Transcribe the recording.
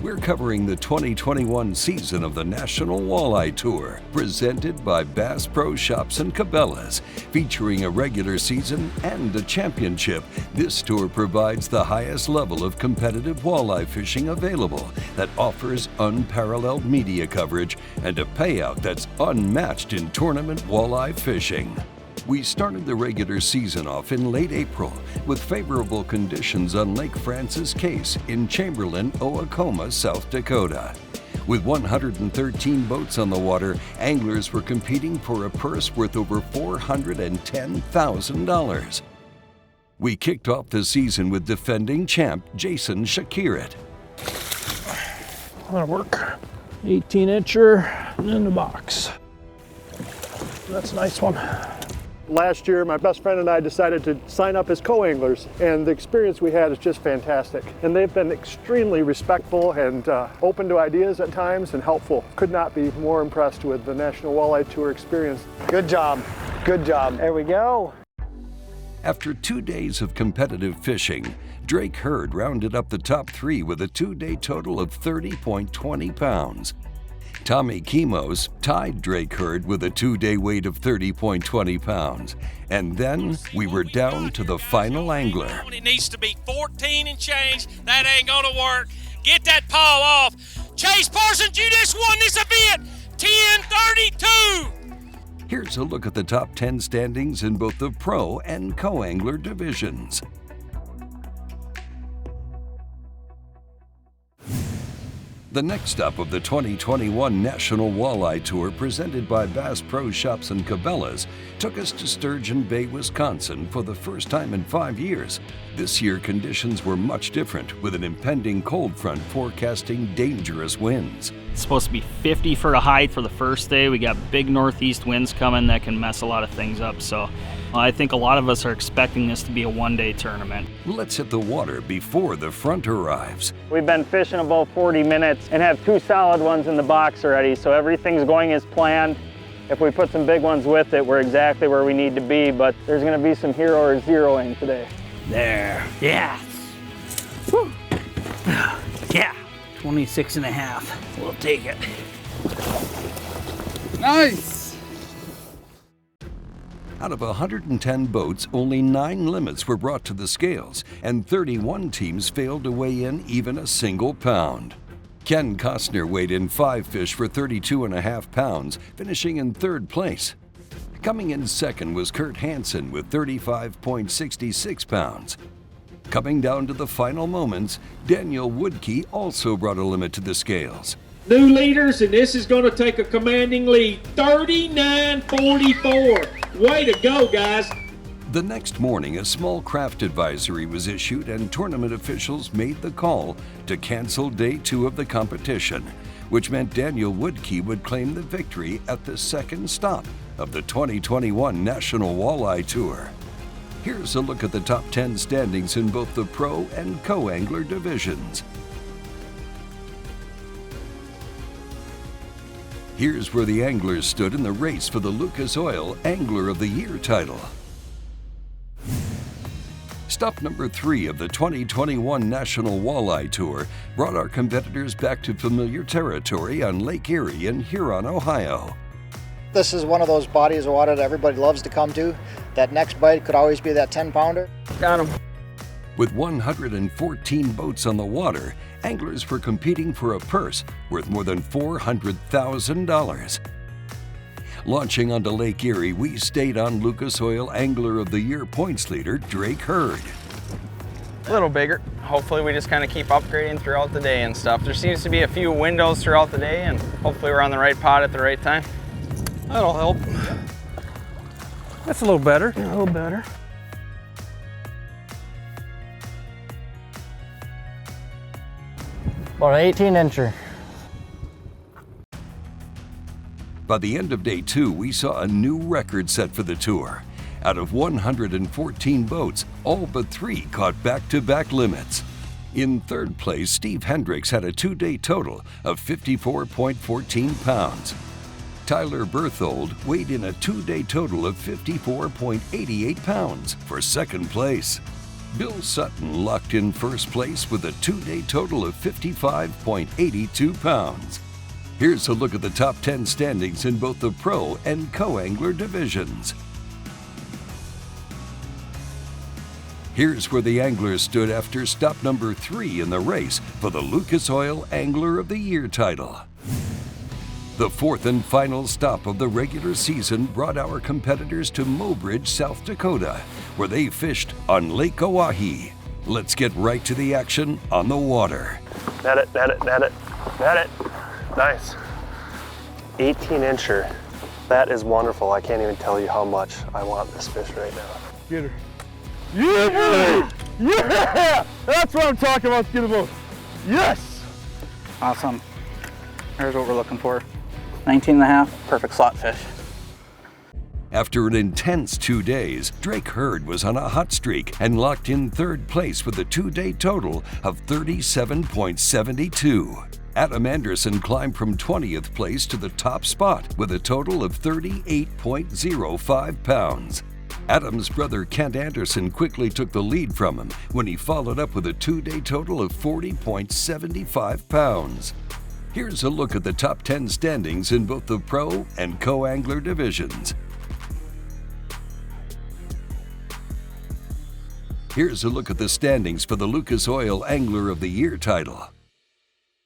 We're covering the 2021 season of the National Walleye Tour, presented by Bass Pro Shops and Cabela's. Featuring a regular season and a championship, this tour provides the highest level of competitive walleye fishing available that offers unparalleled media coverage and a payout that's unmatched in tournament walleye fishing. We started the regular season off in late April with favorable conditions on Lake Francis Case in Chamberlain-Oacoma, South Dakota. With 113 boats on the water, anglers were competing for a purse worth over $410,000. We kicked off the season with defending champ Jason Shakira. That'll work. 18-incher in the box. That's a nice one. Last year, my best friend and I decided to sign up as co-anglers, and the experience we had is just fantastic. And they've been extremely respectful and open to ideas at times and helpful. Could not be more impressed with the National Walleye Tour experience. Good job, good job. There we go. After 2 days of competitive fishing, Drake Hurd rounded up the top 3 with a 2-day total of 30.20 pounds. Tommy Kimos tied Drake Hurd with a 2-day weight of 30.20 pounds. And then we were down to the final angler. It needs to be 14 and change. That ain't gonna work. Get that paw off. Chase Parsons, you just won this event. 10:32. Here's a look at the top 10 standings in both the pro and co-angler divisions. The next stop of the 2021 National Walleye Tour, presented by Bass Pro Shops and Cabela's, took us to Sturgeon Bay, Wisconsin for the first time in 5 years. This year, conditions were much different, with an impending cold front forecasting dangerous winds. It's supposed to be 50 for a high for the first day. We got big northeast winds coming that can mess a lot of things up. So I think a lot of us are expecting this to be a one-day tournament. Let's hit the water before the front arrives. We've been fishing about 40 minutes and have 2 solid ones in the box already, so everything's going as planned. If we put some big ones with it, we're exactly where we need to be, but there's gonna be some hero or zeroing today. There, yeah. Woo. Yeah, 26 and a half. We'll take it. Nice! Out of 110 boats, only 9 limits were brought to the scales, and 31 teams failed to weigh in even a single pound. Ken Costner weighed in 5 fish for 32.5 pounds, finishing in 3rd place. Coming in second was Kurt Hansen with 35.66 pounds. Coming down to the final moments, Daniel Woodke also brought a limit to the scales. New leaders, and this is going to take a commanding lead, 39-44. Way to go, guys. The next morning, a small craft advisory was issued and tournament officials made the call to cancel day 2 of the competition, which meant Daniel Woodke would claim the victory at the second stop of the 2021 National Walleye Tour. Here's a look at the top 10 standings in both the pro and co-angler divisions. Here's where the anglers stood in the race for the Lucas Oil Angler of the Year title. Stop number 3 of the 2021 National Walleye Tour brought our competitors back to familiar territory on Lake Erie in Huron, Ohio. This is one of those bodies of water that everybody loves to come to. That next bite could always be that 10-pounder. Got him. With 114 boats on the water, anglers were competing for a purse worth more than $400,000. Launching onto Lake Erie, we stayed on Lucas Oil Angler of the Year points leader Drake Hurd. A little bigger. Hopefully we just kind of keep upgrading throughout the day and stuff. There seems to be a few windows throughout the day, and hopefully we're on the right pot at the right time. That'll help. That's a little better. Yeah, a little better. About an 18-incher. By the end of day 2, we saw a new record set for the tour. Out of 114 boats, all but 3 caught back-to-back limits. In 3rd place, Steve Hendricks had a 2-day total of 54.14 pounds. Tyler Berthold weighed in a 2-day total of 54.88 pounds for 2nd place. Bill Sutton locked in first place with a 2-day total of 55.82 pounds. Here's a look at the top 10 standings in both the pro and co-angler divisions. Here's where the anglers stood after stop number 3 in the race for the Lucas Oil Angler of the Year title. The fourth and final stop of the regular season brought our competitors to Mowbridge, South Dakota, where they fished on Lake Oahe. Let's get right to the action on the water. Net it, net it, net it, net it. Nice. 18-incher. That is wonderful. I can't even tell you how much I want this fish right now. Get her. Yeah! Yeah! That's what I'm talking about, get him out. Yes! Awesome. Here's what we're looking for. 19.5, perfect slot fish. After an intense 2 days, Drake Hurd was on a hot streak and locked in third place with a 2-day total of 37.72. Adam Anderson climbed from 20th place to the top spot with a total of 38.05 pounds. Adam's brother Kent Anderson quickly took the lead from him when he followed up with a 2-day total of 40.75 pounds. Here's a look at the top 10 standings in both the pro and co-angler divisions. Here's a look at the standings for the Lucas Oil Angler of the Year title.